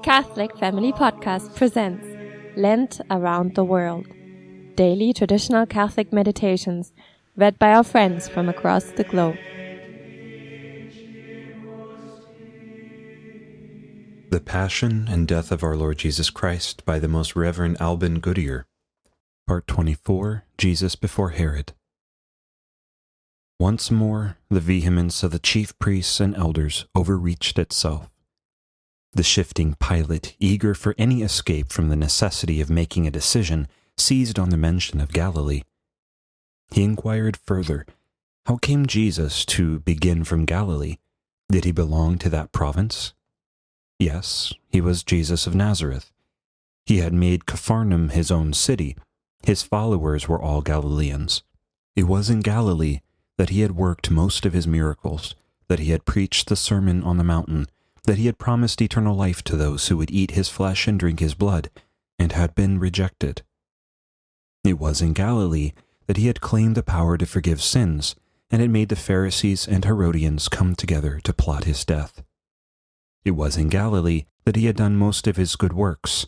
Catholic Family Podcast presents Lent Around the World, daily traditional Catholic meditations read by our friends from across the globe. The Passion and Death of our Lord Jesus Christ by the Most Reverend Alban Goodier. Part 24, Jesus before Herod. Once more, the vehemence of the chief priests and elders overreached itself. The shifting Pilate, eager for any escape from the necessity of making a decision, seized on the mention of Galilee. He inquired further, how came Jesus to begin from Galilee? Did he belong to that province? Yes, he was Jesus of Nazareth. He had made Capharnaum his own city. His followers were all Galileans. It was in Galilee that he had worked most of his miracles, that he had preached the Sermon on the Mountain, that he had promised eternal life to those who would eat his flesh and drink his blood, and had been rejected. It was in Galilee that he had claimed the power to forgive sins, and had made the Pharisees and Herodians come together to plot his death. It was in Galilee that he had done most of his good works.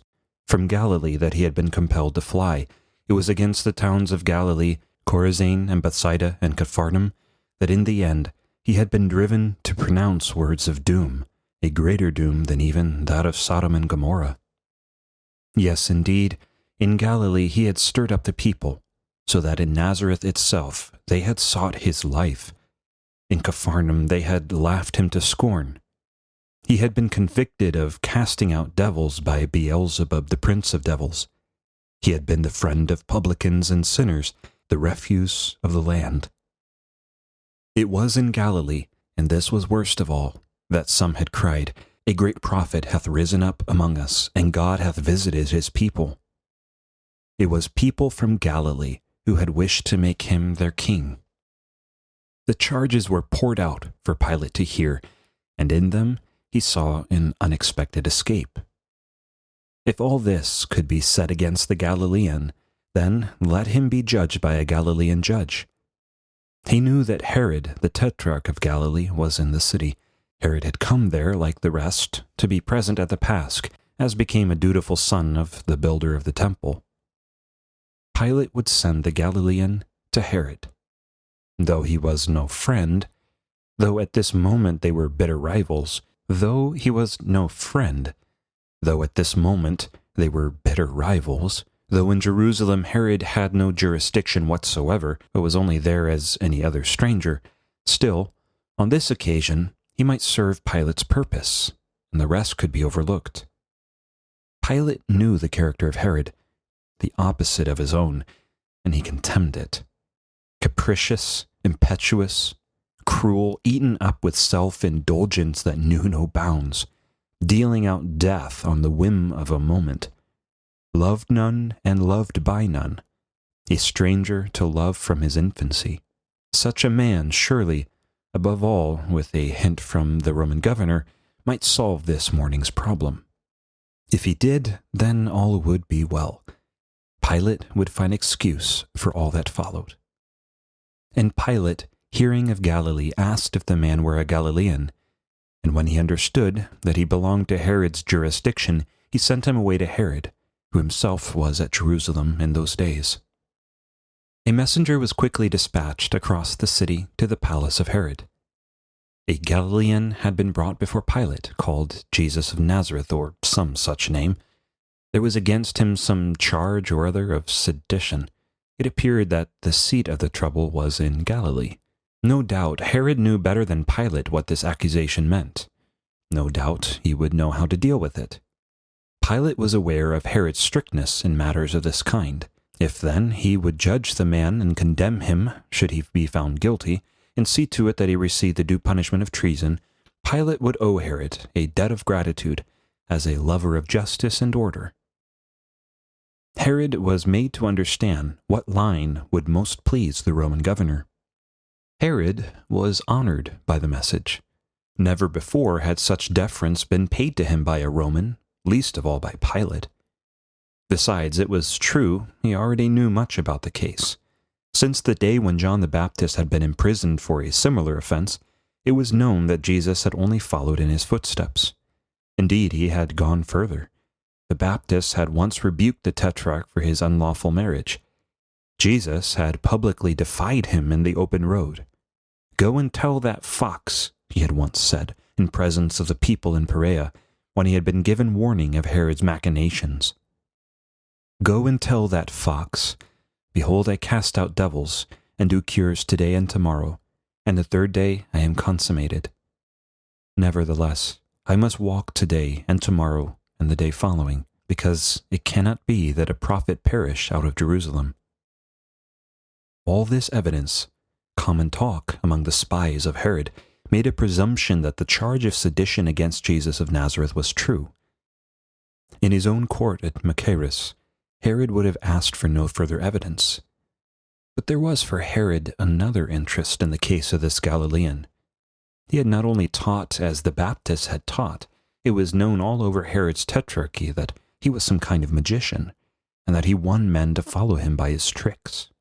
From Galilee that he had been compelled to fly. It was against the towns of Galilee, Chorazin and Bethsaida and Capharnaum, that in the end he had been driven to pronounce words of doom, a greater doom than even that of Sodom and Gomorrah. Yes, indeed, in Galilee he had stirred up the people, so that in Nazareth itself they had sought his life. In Capharnaum they had laughed him to scorn. He had been convicted of casting out devils by Beelzebub, the prince of devils. He had been the friend of publicans and sinners, the refuse of the land. It was in Galilee, and this was worst of all, that some had cried, "A great prophet hath risen up among us, and God hath visited his people." It was people from Galilee who had wished to make him their king. The charges were poured out for Pilate to hear, and in them he saw an unexpected escape. If all this could be said against the Galilean, then let him be judged by a Galilean judge. He knew that Herod, the tetrarch of Galilee, was in the city. Herod had come there, like the rest, to be present at the Pasch, as became a dutiful son of the builder of the temple. Pilate would send the Galilean to Herod. Though he was no friend, though at this moment they were bitter rivals, though he was no friend, though at this moment they were bitter rivals, though in Jerusalem Herod had no jurisdiction whatsoever, but was only there as any other stranger, still, on this occasion, he might serve Pilate's purpose, and the rest could be overlooked. Pilate knew the character of Herod, the opposite of his own, and he contemned it. Capricious, impetuous, cruel, eaten up with self-indulgence that knew no bounds, dealing out death on the whim of a moment, loved none and loved by none, a stranger to love from his infancy. Such a man, surely, above all, with a hint from the Roman governor, might solve this morning's problem. If he did, then all would be well. Pilate would find excuse for all that followed. And Pilate, hearing of Galilee, asked if the man were a Galilean, and when he understood that he belonged to Herod's jurisdiction, he sent him away to Herod, who himself was at Jerusalem in those days. A messenger was quickly dispatched across the city to the palace of Herod. A Galilean had been brought before Pilate, called Jesus of Nazareth, or some such name. There was against him some charge or other of sedition. It appeared that the seat of the trouble was in Galilee. No doubt Herod knew better than Pilate what this accusation meant. No doubt he would know how to deal with it. Pilate was aware of Herod's strictness in matters of this kind. If then he would judge the man and condemn him, should he be found guilty, and see to it that he received the due punishment of treason, Pilate would owe Herod a debt of gratitude as a lover of justice and order. Herod was made to understand what line would most please the Roman governor. Herod was honored by the message. Never before had such deference been paid to him by a Roman, least of all by Pilate. Besides, it was true, he already knew much about the case. Since the day when John the Baptist had been imprisoned for a similar offense, it was known that Jesus had only followed in his footsteps. Indeed, he had gone further. The Baptists had once rebuked the Tetrarch for his unlawful marriage. Jesus had publicly defied him in the open road. "Go and tell that fox," he had once said, in presence of the people in Perea, when he had been given warning of Herod's machinations. "Go and tell that fox, behold, I cast out devils, and do cures today and tomorrow, and the third day I am consummated. Nevertheless, I must walk today and tomorrow and the day following, because it cannot be that a prophet perish out of Jerusalem." All this evidence, common talk among the spies of Herod, made a presumption that the charge of sedition against Jesus of Nazareth was true. In his own court at Machaerus, Herod would have asked for no further evidence. But there was for Herod another interest in the case of this Galilean. He had not only taught as the Baptists had taught, it was known all over Herod's tetrarchy that he was some kind of magician, and that he won men to follow him by his tricks.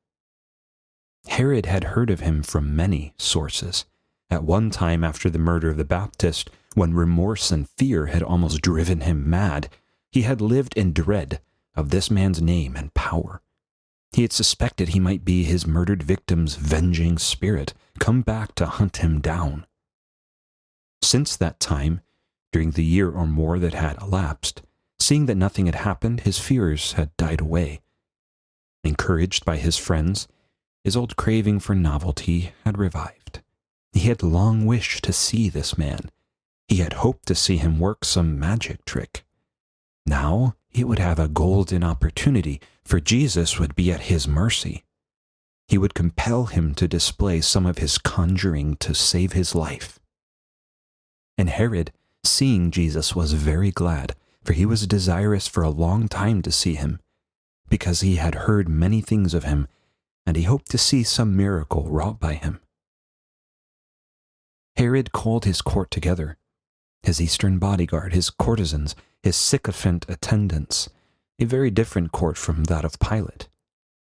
Herod had heard of him from many sources. At one time after the murder of the Baptist, when remorse and fear had almost driven him mad, he had lived in dread of this man's name and power. He had suspected he might be his murdered victim's venging spirit, come back to hunt him down. Since that time, during the year or more that had elapsed, seeing that nothing had happened, his fears had died away. Encouraged by his friends, his old craving for novelty had revived. He had long wished to see this man. He had hoped to see him work some magic trick. Now he would have a golden opportunity, for Jesus would be at his mercy. He would compel him to display some of his conjuring to save his life. And Herod, seeing Jesus, was very glad, for he was desirous for a long time to see him, because he had heard many things of him, and he hoped to see some miracle wrought by him. Herod called his court together, his eastern bodyguard, his courtesans, his sycophant attendants, a very different court from that of Pilate.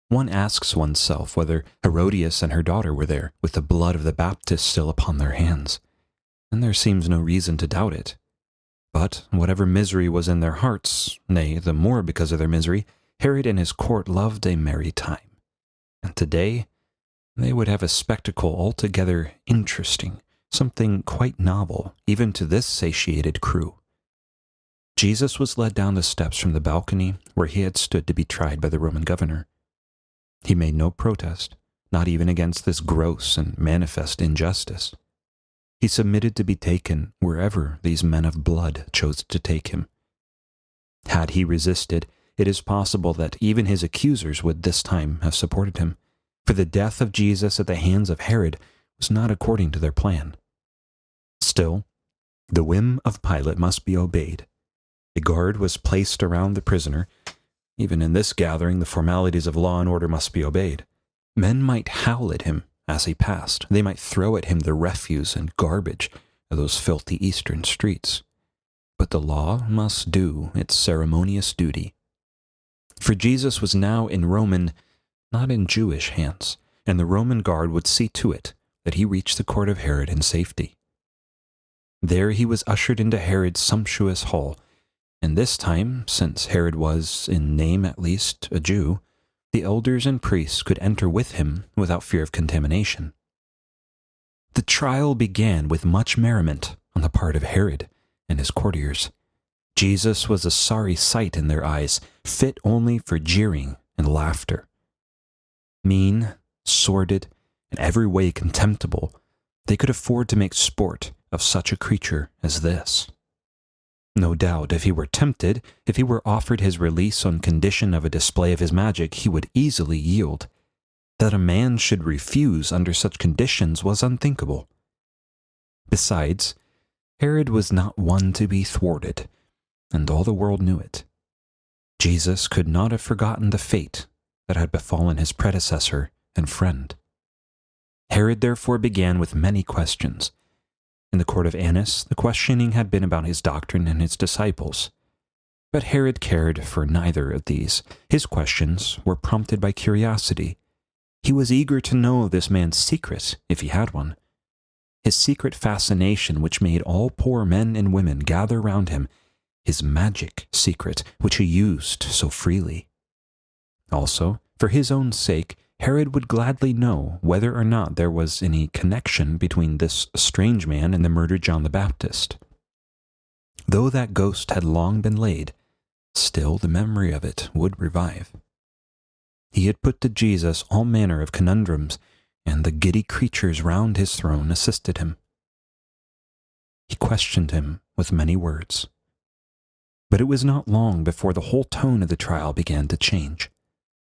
One asks oneself whether Herodias and her daughter were there, with the blood of the Baptist still upon their hands, and there seems no reason to doubt it. But whatever misery was in their hearts, nay, the more because of their misery, Herod and his court loved a merry time. And today, they would have a spectacle altogether interesting, something quite novel, even to this satiated crew. Jesus was led down the steps from the balcony where he had stood to be tried by the Roman governor. He made no protest, not even against this gross and manifest injustice. He submitted to be taken wherever these men of blood chose to take him. Had he resisted, it is possible that even his accusers would this time have supported him, for the death of Jesus at the hands of Herod was not according to their plan. Still, the whim of Pilate must be obeyed. A guard was placed around the prisoner. Even in this gathering, the formalities of law and order must be obeyed. Men might howl at him as he passed. They might throw at him the refuse and garbage of those filthy eastern streets. But the law must do its ceremonious duty. For Jesus was now in Roman, not in Jewish hands, and the Roman guard would see to it that he reached the court of Herod in safety. There he was ushered into Herod's sumptuous hall, and this time, since Herod was, in name at least, a Jew, the elders and priests could enter with him without fear of contamination. The trial began with much merriment on the part of Herod and his courtiers. Jesus was a sorry sight in their eyes, fit only for jeering and laughter. Mean, sordid, in every way contemptible, they could afford to make sport of such a creature as this. No doubt, if he were tempted, if he were offered his release on condition of a display of his magic, he would easily yield. That a man should refuse under such conditions was unthinkable. Besides, Herod was not one to be thwarted, and all the world knew it. Jesus could not have forgotten the fate that had befallen his predecessor and friend. Herod therefore began with many questions. In the court of Annas, the questioning had been about his doctrine and his disciples. But Herod cared for neither of these. His questions were prompted by curiosity. He was eager to know this man's secret, if he had one. his secret fascination which made all poor men and women gather round him, his magic secret which he used so freely. Also, for his own sake, Herod would gladly know whether or not there was any connection between this strange man and the murdered John the Baptist. Though that ghost had long been laid, still the memory of it would revive. He had put to Jesus all manner of conundrums, and the giddy creatures round his throne assisted him. He questioned him with many words. But it was not long before the whole tone of the trial began to change.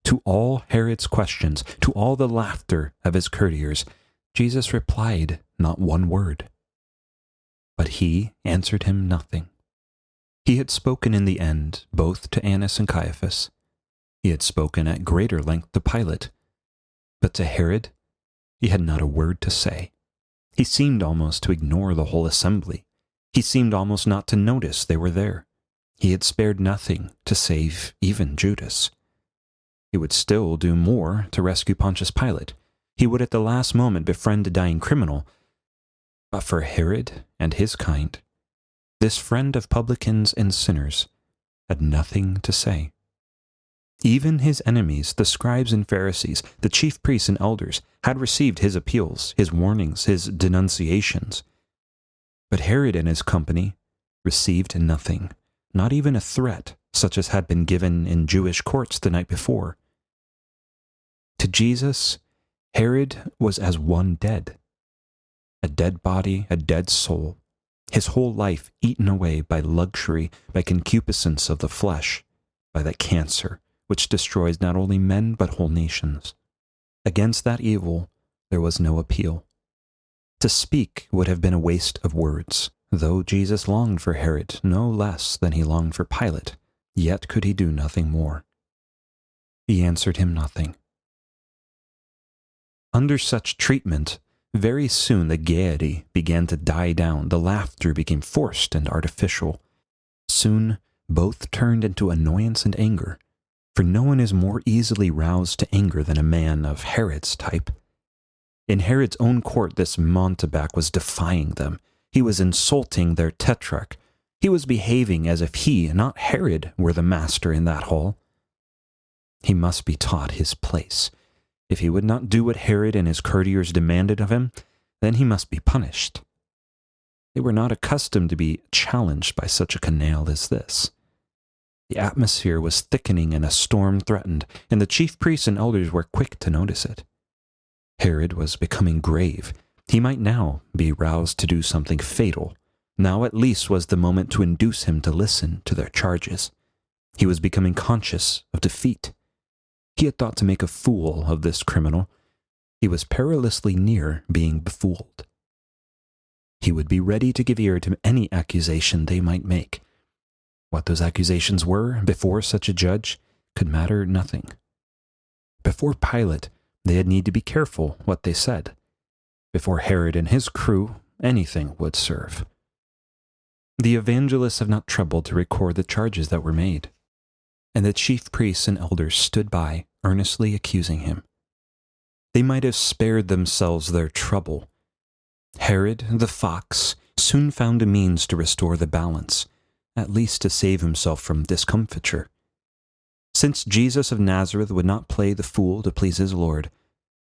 To all Herod's questions, to all the laughter of his courtiers, Jesus replied not one word. But he answered him nothing. He had spoken in the end both to Annas and Caiaphas. He had spoken at greater length to Pilate. But to Herod, he had not a word to say. He seemed almost to ignore the whole assembly. He seemed almost not to notice they were there. He had spared nothing to save even Judas. He would still do more to rescue Pontius Pilate. He would at the last moment befriend a dying criminal. But for Herod and his kind, this friend of publicans and sinners had nothing to say. Even his enemies, the scribes and Pharisees, the chief priests and elders, had received his appeals, his warnings, his denunciations. But Herod and his company received nothing, not even a threat such as had been given in Jewish courts the night before. To Jesus, Herod was as one dead. A dead body, a dead soul, his whole life eaten away by luxury, by concupiscence of the flesh, by that cancer which destroys not only men but whole nations. Against that evil there was no appeal. To speak would have been a waste of words. Though Jesus longed for Herod no less than he longed for Pilate, yet could he do nothing more. He answered him nothing. Under such treatment, very soon the gaiety began to die down, the laughter became forced and artificial. Soon both turned into annoyance and anger, for no one is more easily roused to anger than a man of Herod's type. In Herod's own court this mountebank was defying them. He was insulting their tetrarch. He was behaving as if he, not Herod, were the master in that hall. He must be taught his place. If he would not do what Herod and his courtiers demanded of him, then he must be punished. They were not accustomed to be challenged by such a canaille as this. The atmosphere was thickening and a storm threatened, and the chief priests and elders were quick to notice it. Herod was becoming grave. He might now be roused to do something fatal. Now at least was the moment to induce him to listen to their charges. He was becoming conscious of defeat. He had thought to make a fool of this criminal. He was perilously near being befooled. He would be ready to give ear to any accusation they might make. What those accusations were before such a judge could matter nothing. Before Pilate, they had need to be careful what they said. Before Herod and his crew, anything would serve. The evangelists have not troubled to record the charges that were made, and the chief priests and elders stood by, earnestly accusing him. They might have spared themselves their trouble. Herod, the fox, soon found a means to restore the balance, at least to save himself from discomfiture. Since Jesus of Nazareth would not play the fool to please his Lord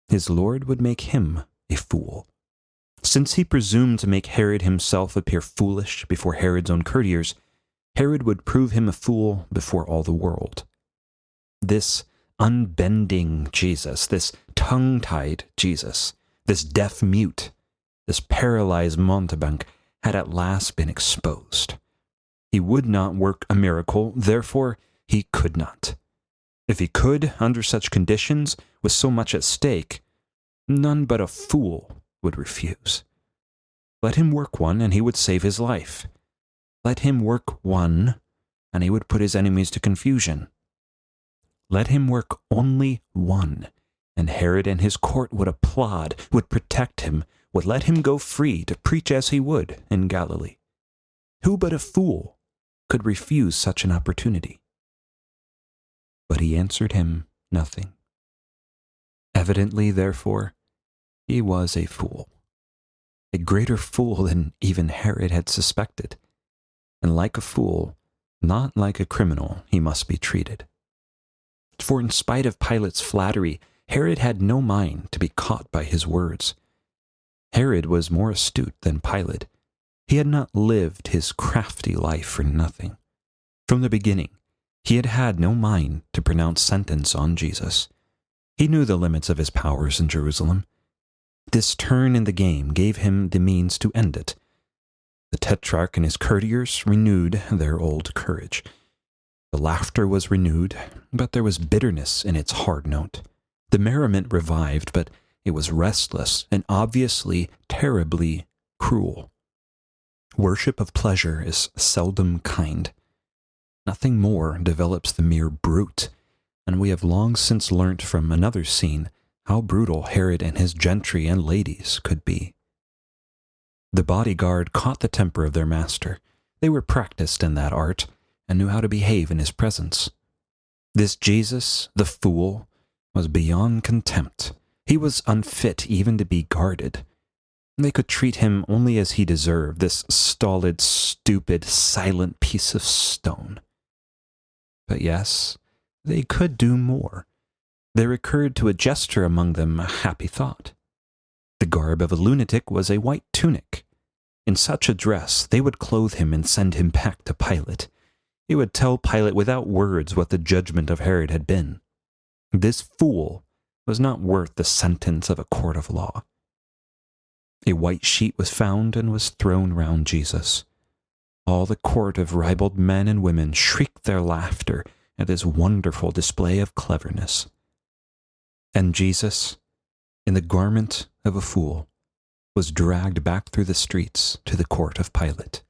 would make him a fool. Since he presumed to make Herod himself appear foolish before Herod's own courtiers, Herod would prove him a fool before all the world. This unbending Jesus, this tongue-tied Jesus, this deaf-mute, this paralyzed mountebank had at last been exposed. He would not work a miracle, therefore he could not. If he could, under such conditions, with so much at stake, none but a fool would refuse. Let him work one, and he would save his life. Let him work one, and he would put his enemies to confusion. Let him work only one, and Herod and his court would applaud, would protect him, would let him go free to preach as he would in Galilee. Who but a fool could refuse such an opportunity? But he answered him nothing. Evidently, therefore, he was a fool. a greater fool than even Herod had suspected. And like a fool, not like a criminal, he must be treated. For in spite of Pilate's flattery, Herod had no mind to be caught by his words. Herod was more astute than Pilate. He had not lived his crafty life for nothing. From the beginning, he had had no mind to pronounce sentence on Jesus. He knew the limits of his powers in Jerusalem. This turn in the game gave him the means to end it. The Tetrarch and his courtiers renewed their old courage. The laughter was renewed, but there was bitterness in its hard note. The merriment revived, but it was restless and obviously terribly cruel. Worship of pleasure is seldom kind. Nothing more develops the mere brute, and we have long since learnt from another scene how brutal Herod and his gentry and ladies could be. The bodyguard caught the temper of their master. They were practiced in that art, and knew how to behave in his presence. This Jesus, the fool, was beyond contempt. He was unfit even to be guarded. They could treat him only as he deserved, this stolid, stupid, silent piece of stone. But yes, they could do more. There occurred to a jester among them a happy thought. The garb of a lunatic was a white tunic. In such a dress, they would clothe him and send him back to Pilate. He would tell Pilate without words what the judgment of Herod had been. This fool was not worth the sentence of a court of law. A white sheet was found and was thrown round Jesus. All the court of ribald men and women shrieked their laughter at this wonderful display of cleverness. And Jesus, in the garment of a fool, was dragged back through the streets to the court of Pilate.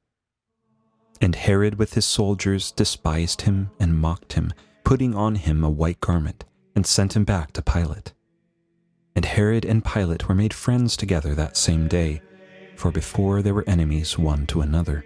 And Herod with his soldiers despised him and mocked him, putting on him a white garment, and sent him back to Pilate. And Herod and Pilate were made friends together that same day, for before they were enemies one to another.